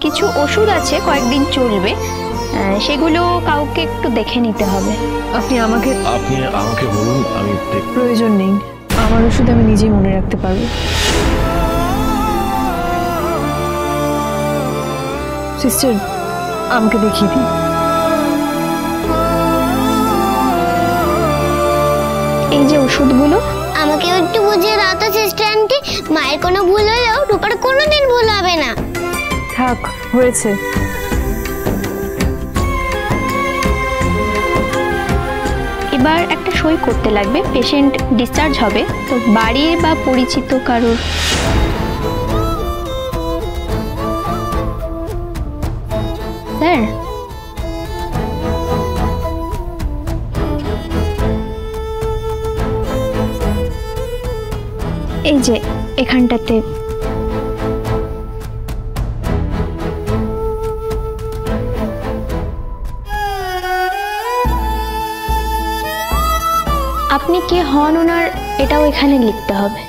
কিছু ওষুধ আছে কয়েকদিন চলবে, সেগুলো কাউকে একটু দেখে নিতে হবে। আপনি আমাকে বলুন, আমি প্রয়োজন নেই, আমার ওষুধ আমি নিজেই মনে রাখতে পারবো। সিস্টার, আমাকে দেখিয়ে দিন। এই যে ওষুধগুলো। আমাকে একটু বুঝিয়ে দাও তো সিস্টার আন্টি, মায়ের কোনো ভুল হলেও রূপার কোনোদিন ভুল হবে না। থাক, হয়েছে। এবার একটা সই করতে লাগবে, পেশেন্ট ডিসচার্জ হবে। তো বাড়ির বা পরিচিত কারোর। স্যার, এই যে এখানটাতে আপনি কে হন ওনার এটাও এখানে লিখতে হবে।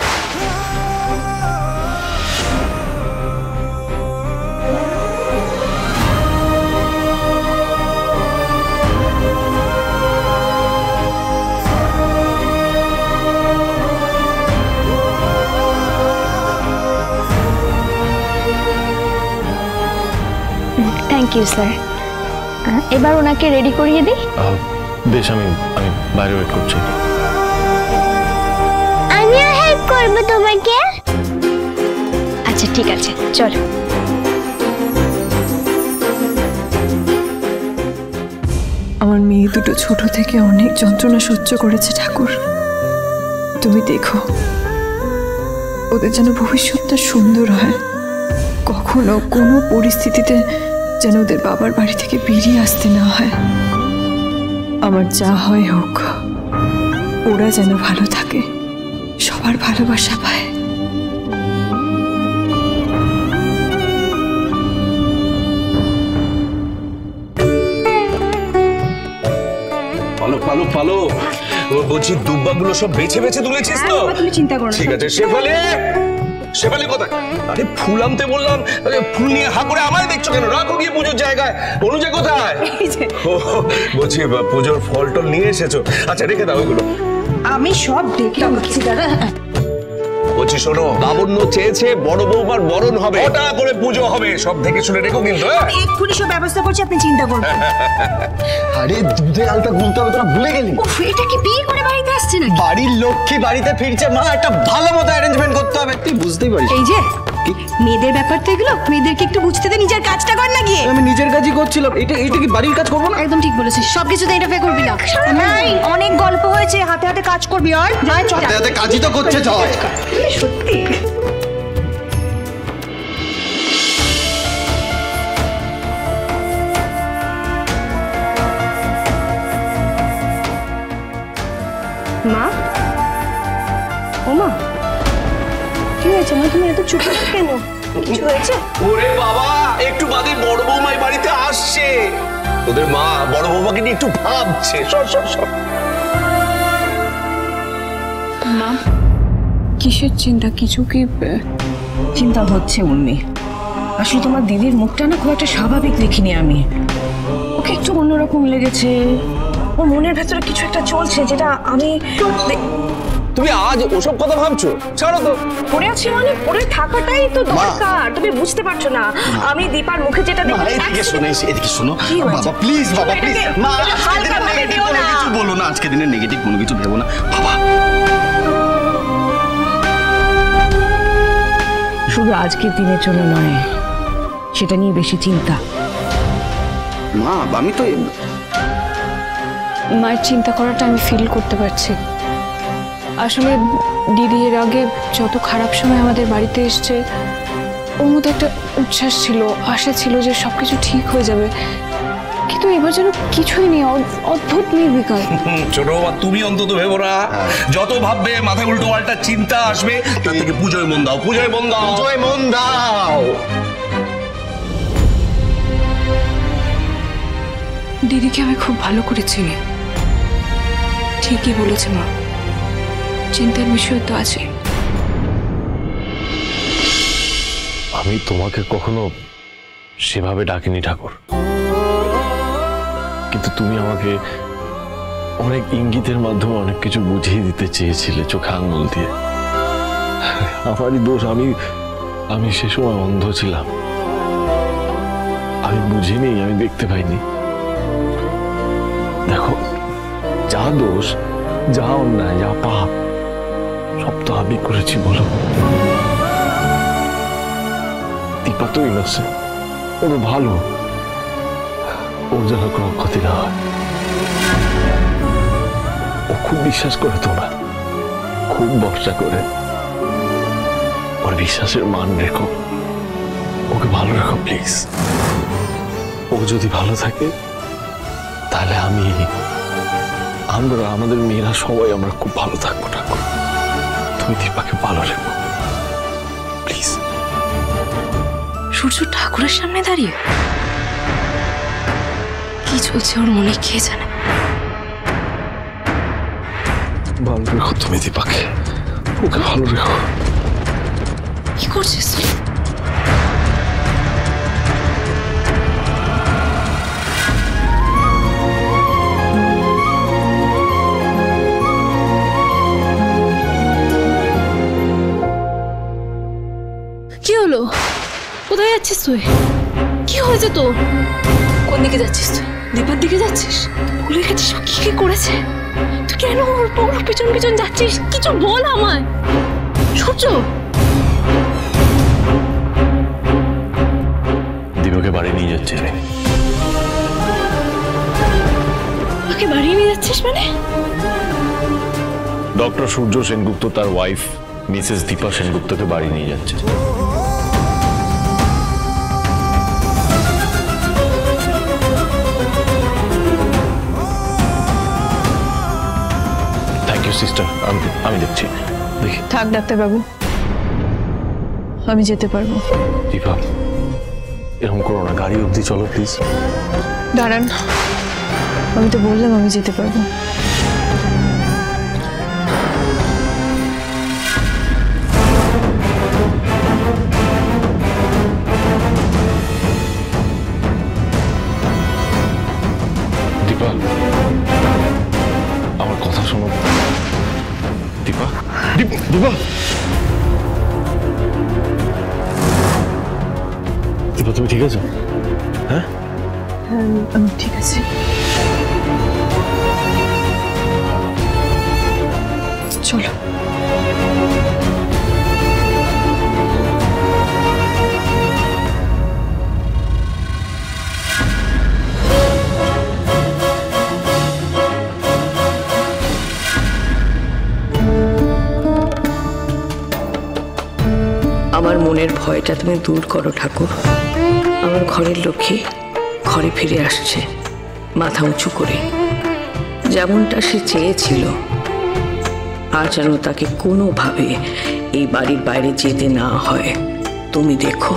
Thank you sir. এবার ওনাকে রেডি করিয়ে দিই। বেশ, আমি বাইরে ওয়েট করছি। আমিও হেল্প করবো তোমাকে। আচ্ছা ঠিক আছে, চলো। আমার মেয়ে দুটো ছোট থেকে অনেক যন্ত্রণা সহ্য করেছে ঠাকুর, তুমি দেখো ওদের যেন ভবিষ্যৎটা সুন্দর হয়। কখনো কোনো পরিস্থিতিতে যেন ওদের বাবার বাড়ি থেকে বেরিয়ে আসতে না হয়। আমার যা হয় হোক, ওরা যেন ভালো থাকে, সবার ভালোবাসা পায়। পালো পালো পালো, বলছি দুব্বাগুলো সব বেছে বেছে তুলেছিস তো? তুমি চিন্তা করো না। ঠিক আছে। শেফালি কোথায়? আরে ফুল আনতে বললাম, ফুল নিয়ে হা করে আমায় দেখছো কেন? রাখো গিয়ে পুজোর জায়গায়। অনুজা কোথায়? বলছি পুজোর ফল টল নিয়ে এসেছো? আচ্ছা রেখে দাও ওইগুলো। আমি সব দেখে রাখছি দাদা। বলছি শোনো, লাবণ্য চেয়েছে বড় বৌমার বরণ হবে, ওটা করে পুজো হবে, সব দেখে শুনে রেখো কিন্তু। এক্ষুনি সব ব্যবস্থা করছি, আপনি চিন্তা করবেন। আরে দুধে আলতা গুলতে হবে, তোরা ভুলে গেলি? এটা কি বিয়ে করে বাড়িতে আসছে নাকি? বাড়ির লক্ষ্মী বাড়িতে ফিরছে মা, একটা ভালো মতো অ্যারেঞ্জমেন্ট করতে হবে, তুই বুঝতেই পারিস। এই যে মেয়েদের ব্যাপার তো এগুলো, মেয়েদেরকে একটু বুঝতে দে, নিজের কাজটা কর না গিয়ে। আমি নিজের কাজই করছিলাম, এটা কি বাড়ির কাজ করবো না? একদম ঠিক বলেছিস, সবকিছুতে ইন্টারফেয়ার করবি না। অনেক গল্প হয়েছে, হাতে হাতে কাজ করবি। আর হাতে হাতে কাজই তো করছে। চল। সত্যি মা, ও মা, কি হয়েছে মা? তুমি এত চুপ কেন? কিছু হয়েছে? ওরে বাবা, একটু বাদে বড় বৌমা বাড়িতে আসছে। ওদের মা বড় বৌমাকে নিয়ে একটু ভাবছে। সব মা, কিসের চিন্তা? কিছু কি চিন্তা হচ্ছে উর্মি? আসলে তোমার দিদির মুখটা না খুব একটা স্বাভাবিক দেখিনি আমি। ওকে একটু অন্যরকম লেগেছে, ওর মনের ভেতরে কিছু একটা চলছে যেটা আমি। তুমি আজ ওসব কথা ভাবছো? ছাড়ো তো। পড়ে আছি মানে পড়ে থাকাটাই তো দরকার, তুমি বুঝতে পারছো না? আমি দীপার মুখে যেটা দেখি। এদিকে শোনো বাবা, প্লিজ বাবা, প্লিজ মা, আজকে দিনের নেগেটিভ কোনো কিছু বলো না, আজকে দিনের নেগেটিভ কোনো কিছু ভেবো না বাবা। শুধু আজকের দিনের জন্য নয়, সেটা নিয়ে বেশি চিন্তা। মা আমি তো মায়ের চিন্তা করাটা আমি ফিল করতে পারছি। আসলে দিদি এর আগে যত খারাপ সময় আমাদের বাড়িতে এসছে, ওর মধ্যে একটা উচ্ছ্বাস ছিল, আশা ছিল যে সবকিছু ঠিক হয়ে যাবে, কিন্তু এবার যেন কিছুই নেই, অদ্ভুত নির্বিকার। ছোট বাবা, তুমি অন্তত ভেবো না। যত ভাববে মাথায় উল্টো পাল্টা চিন্তা আসবে, তার থেকে পুজোয় মন দাও, পুজোয় মন দাও, পুজোয় মন দাও। দিদিকে আমি খুব ভালো করে চিনি, ঠিকই বলেছে মা, চিন্তার বিষয় তো আছে। আমি তোমাকে কখনো সেভাবে ডাকিনি ঠাকুর, কিন্তু তুমি আমাকে অনেক ইঙ্গিতের মাধ্যমে অনেক কিছু বুঝিয়ে দিতে চেয়েছিলে চোখে আঙুল দিয়ে। আমারই দোষ, আমি সে সময় অন্ধ ছিলাম, আমি বুঝিনি, আমি দেখতে পাইনি। দেখো, যা দোষ, যা অন্যায়, যা পাপ, সব তো আমি করেছি বলো। দীপা তো ইনোসেন্ট, ও তো ভালো, ওর যেন কোনো ক্ষতি না হয়। ও খুব বিশ্বাস করে তোমার, খুব ভরসা করে। ওর বিশ্বাসের মান রেখো, ওকে ভালো রাখো প্লিজ। ও যদি ভালো থাকে তাহলে আমরা আমাদের মেয়েরা সবাই আমরা খুব ভালো থাকবো ঠাকুর। তুমি দীপাকে ভালো রেখো প্লিজ। সূর্য ঠাকুরের সামনে দাঁড়িয়ে কি চলছে ওর মনে কে জানে। ভালো রেখো তুমি দীপাকে, ওকে ভালো রেখো। কি করছিস? কি হলো? কোথায় যাচ্ছিস তুই? কি হয়েছে তোর? কোন দিকে যাচ্ছিস তুই? দীপার দিকে যাচ্ছিস? ভুলে গেছিস কি কি করেছে? তুই কেন ওর পিছন পিছন যাচ্ছিস? কিছু বল আমায়। সূর্য, দীপাকে বাড়ি নিয়ে যাচ্ছে রে। ওকে বাড়ি নিয়ে যাচ্ছিস মানে? ডক্টর সূর্য সেনগুপ্ত তার ওয়াইফ মিসেস দীপা সেনগুপ্তকে বাড়ি নিয়ে যাচ্ছে। থ্যাংক ইউ সিস্টার, আমি দেখছি। দেখি। থাক ডাক্তারবাবু, আমি যেতে পারবো। দীপা, এরকম করো না, গাড়ি অবধি চলো প্লিজ। দাঁড়ান, আমি তো বললাম আমি যেতে পারবো। দীপা, আমার কথা শোনো। দীপা, দীপা, দীপা, তুমি ঠিক আছো? হ্যাঁ, আমি ঠিক আছে। চলো। আমার মনের ভয়টা তুমি দূর করো ঠাকুর। আমার ঘরের লক্ষ্মী ঘরে ফিরে আসছে মাথা উঁচু করে, যেমনটা সে চেয়েছিল। আর যেন তাকে কোনোভাবে এই বাড়ির বাইরে যেতে না হয়, তুমি দেখো।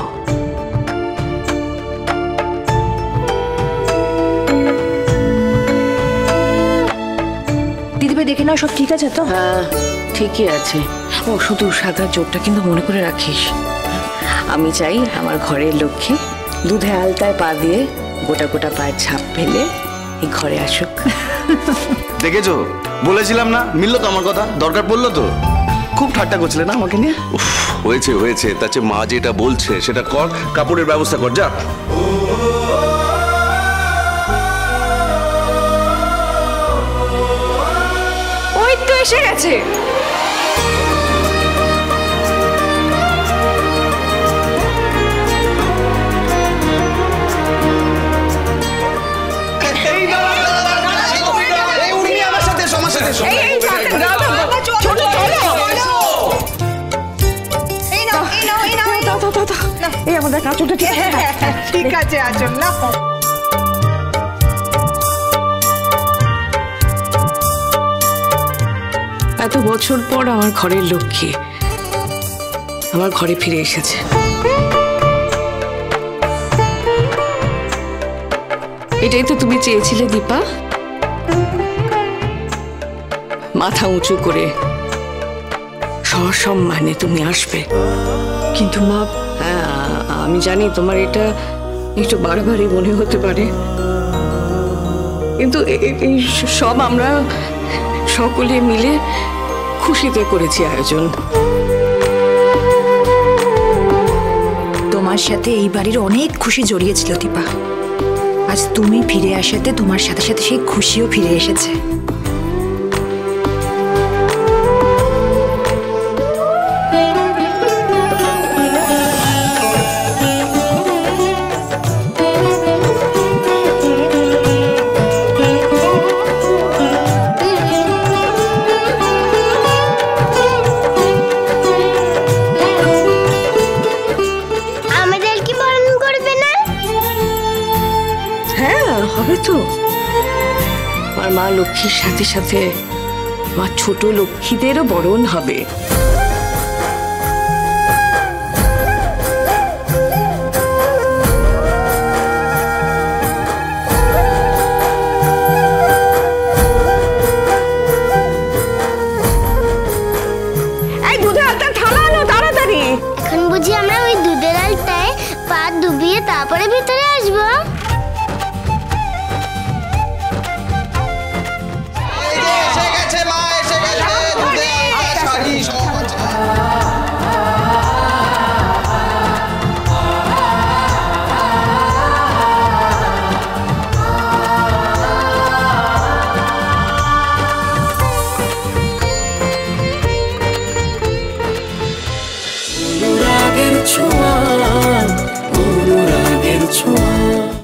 দিদিভাই দেখে নাও, সব ঠিক আছে তো? হ্যাঁ, ঠিকই আছে। ও শুধু সাদা চোখটা কিন্তু মনে করে রাখিস। আমি চাই আমার ঘরের লক্ষ্মী দুধে আলতায় পা দিয়ে গোটা গোটা পায়ের ছাপ ফেলে এই ঘরে আসুক। দেখেছো, বলেছিলাম না? মিললো তো আমার কথা, দরকার পড়লো তো। খুব ঠাট্টা করছিলে না আমাকে নিয়ে? হয়েছে হয়েছে, তার চেয়ে মা যেটা বলছে সেটা কর, কাপড়ের ব্যবস্থা কর, যা। ওই তো এসে গেছে। এই আমাদের কাঁচটা ঠিক আছে, আচল না। এত বছর পর আমার ঘরের লক্ষ্মী আমার ঘরে ফিরে এসেছে। এটাই তো তুমি চেয়েছিলে দীপা, মাথা উঁচু করে সসম্মানে তুমি আসবে। কিন্তু মা, হ্যাঁ, আমি জানি তোমার এটা একটু বাড়াবাড়ি মনে হতে পারে, কিন্তু এই সব আমরা সকলে মিলে খুশিতে করেছি আয়োজন। তোমার সাথে এই বাড়ির অনেক খুশি জড়িয়েছিল দীপা। আজ তুমি ফিরে আসাতে তোমার সাথে সাথে সেই খুশিও ফিরে এসেছে। হবে তো, আমার মা লক্ষ্মীর সাথে সাথে আমার ছোট লক্ষ্মীদেরও বরণ হবে। এই দুধের আলতা থালা আনো তাড়াতাড়ি। এখন বুঝি আমরা ওই দুধের আলতায় পা ডুবিয়ে তারপরে ভিতরে আসবো?